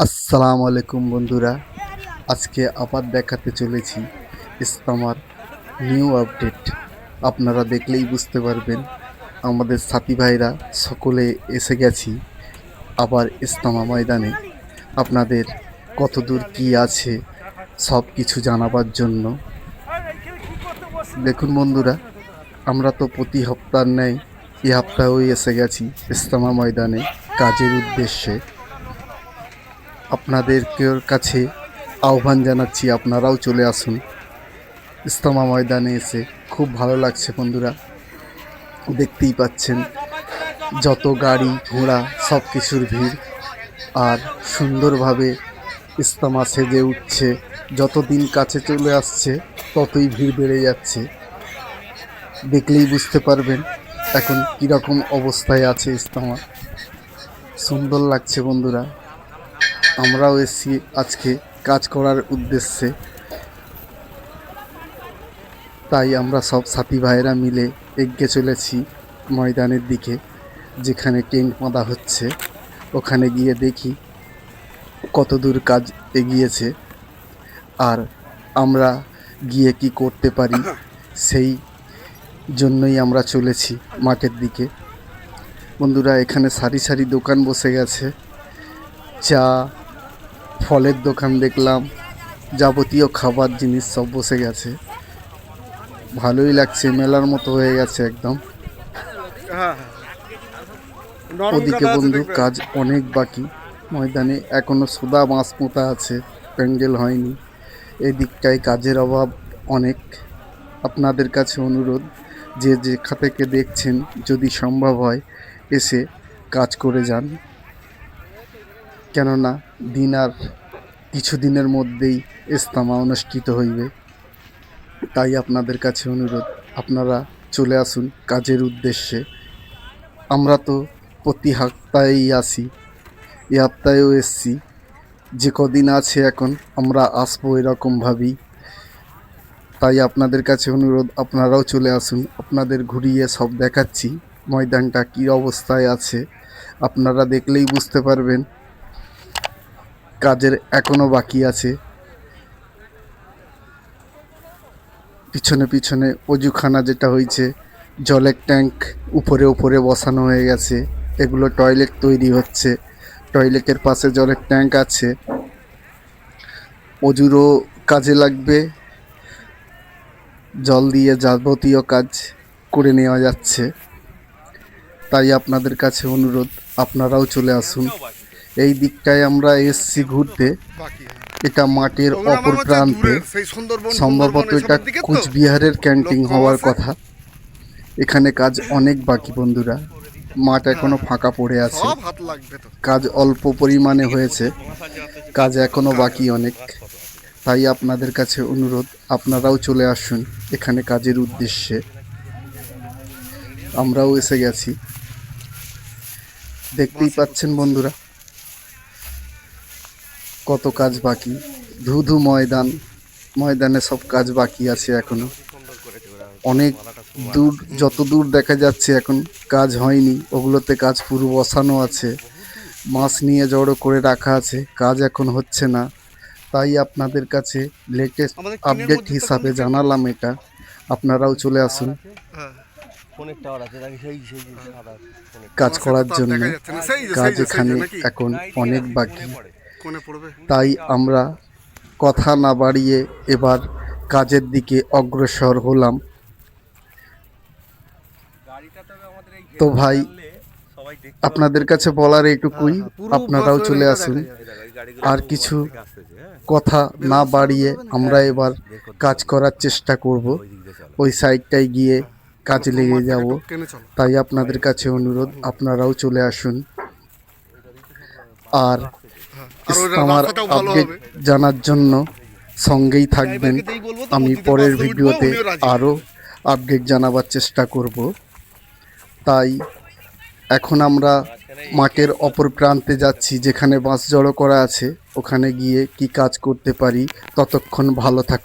আসসালামু আলাইকুম বন্ধুরা, আজকে আবার দেখাতে চলেছি ইস্তামার নিউ আপডেট। আপনারা দেখলেই বুঝতে পারবেন আমাদের সাথী ভাইরা সকলে এসে গেছি আবার ইস্তামা ময়দানে আপনাদের কতদূর কি আছে সব কিছু জানাবার জন্য। দেখুন বন্ধুরা, আমরা তো প্রতি সপ্তাহ ন্যায় এই সপ্তাহেও এসে গেছি ইস্তামা ময়দানে কাজের উদ্দেশ্যে। আপনাদের কাছে আহ্বান জানাচ্ছি, আপনারাও চলে আসুন ইস্তামা ময়দানে। এসে খুব ভালো লাগছে বন্ধুরা, দেখতেই পাচ্ছেন যত গাড়ি ঘোড়া সব কিছুর ভিড়, আর সুন্দরভাবে ইস্তামা সেজে উঠছে। যত দিন কাছে চলে আসছে ততই ভিড় বেড়ে যাচ্ছে। দেখলেই বুঝতে পারবেন এখন কীরকম অবস্থায় আছে ইস্তামা। সুন্দর লাগছে বন্ধুরা, আমরাও এসেছি আজকে কাজ করার উদ্দেশ্যে। তাই আমরা সব সাথী ভাইয়েরা মিলে এগিয়ে চলেছি ময়দানের দিকে, যেখানে টেন্ট বাঁধা হচ্ছে। ওখানে গিয়ে দেখি কত দূর কাজ এগিয়েছে, আর আমরা গিয়ে কি করতে পারি সেই জন্যই আমরা চলেছি মাঠের দিকে। বন্ধুরা, এখানে সারি সারি দোকান বসে গেছে, চা ফলের দোকান দেখলাম, যাবতীয় খাবার জিনিস সব বসে গেছে। ভালোই লাগছে, মেলার মতো হয়ে গেছে একদম। ওদিকে বন্ধু কাজ অনেক বাকি, ময়দানে এখনো সুদা বাঁশ পোঁতা আছে, প্যান্ডেল হয়নি। এদিকটায় কাজের অভাব অনেক। আপনাদের কাছে অনুরোধ, যে যেখান থেকে দেখছেন যদি সম্ভব হয় এসে কাজ করে যান, কেননা দিন আর কিছুদিনের মধ্যেই ইস্তামা অনুষ্ঠিত হইবে। তাই আপনাদের কাছে অনুরোধ, আপনারা চলে আসুন কাজের উদ্দেশ্যে। আমরা তো প্রতি সপ্তাহেই আসি, এই সপ্তাহেও এসছি। যে কদিন আছে এখন আমরা আসবো এরকমভাবেই। তাই আপনাদের কাছে অনুরোধ, আপনারাও চলে আসুন। আপনাদের ঘুরিয়ে সব দেখাচ্ছি ময়দানটা কী অবস্থায় আছে। আপনারা দেখলেই বুঝতে পারবেন কাজের এখনও বাকি আছে। পিছনে পিছনে অজুখানা যেটা হয়েছে, জলের ট্যাঙ্ক উপরে উপরে বসানো হয়ে গেছে, এগুলো টয়লেট তৈরি হচ্ছে। টয়লেটের পাশে জলের ট্যাঙ্ক আছে, অজুরও কাজে লাগবে, জল দিয়ে যাবতীয় কাজ করে নেওয়া যাচ্ছে। তাই আপনাদের কাছে অনুরোধ, আপনারাও চলে আসুন। এই দিকটায় আমরা এসছি ঘুরতে, এটা মাঠের অপর প্রান্তে। সম্ভবত এটা কুচবিহারের ক্যান্টিন হওয়ার কথা। এখানে কাজ অনেক বাকি বন্ধুরা, মাঠ এখনো ফাঁকা পড়ে আছে, কাজ অল্প পরিমাণে হয়েছে, কাজ এখনো বাকি অনেক। তাই আপনাদের কাছে অনুরোধ, আপনারাও চলে আসুন এখানে কাজের উদ্দেশ্যে। আমরাও এসে গেছি, দেখতেই পাচ্ছেন বন্ধুরা কত কাজ বাকি। ধুধু ময়দান, ময়দানে সব কাজ বাকি আছে এখনো অনেক দূর। যত দূর দেখা যাচ্ছে এখন কাজ হয়নি, ওগুলোতে কাজ পুরো বসানো আছে, মাছ নিয়ে জড়ো করে রাখা আছে, কাজ এখন হচ্ছে না। তাই আপনাদের কাছে লেটেস্ট আপডেট হিসাবে জানালাম এটা। আপনারাও চলে আসুন কাজ করার জন্য। কাজ এখানে এখন অনেক বাকি, তাই আমরা কথা না বাড়িয়ে এবার কাজের দিকে অগ্রসর হলাম। তো ভাই, আপনাদের কাছে বলার এইটুকুই, আপনারাও চলে আসুন। আর কিছু কথা না বাড়িয়ে আমরা এবার কাজ করার চেষ্টা করব, ওই সাইডটায় গিয়ে কাজে লেগে যাব। তাই আপনাদের কাছে অনুরোধ, আপনারাও চলে আসুন। আর আমার আপডেট জানার জন্য সঙ্গেই থাকবেন। আমি পরের ভিডিওতে আরও আপডেট জানাবার চেষ্টা করব। তাই এখন আমরা মাঠের অপর প্রান্তে যাচ্ছি, যেখানে বাঁশ জড়ো করা আছে, ওখানে গিয়ে কি কাজ করতে পারি। ততক্ষণ ভালো থাকুন।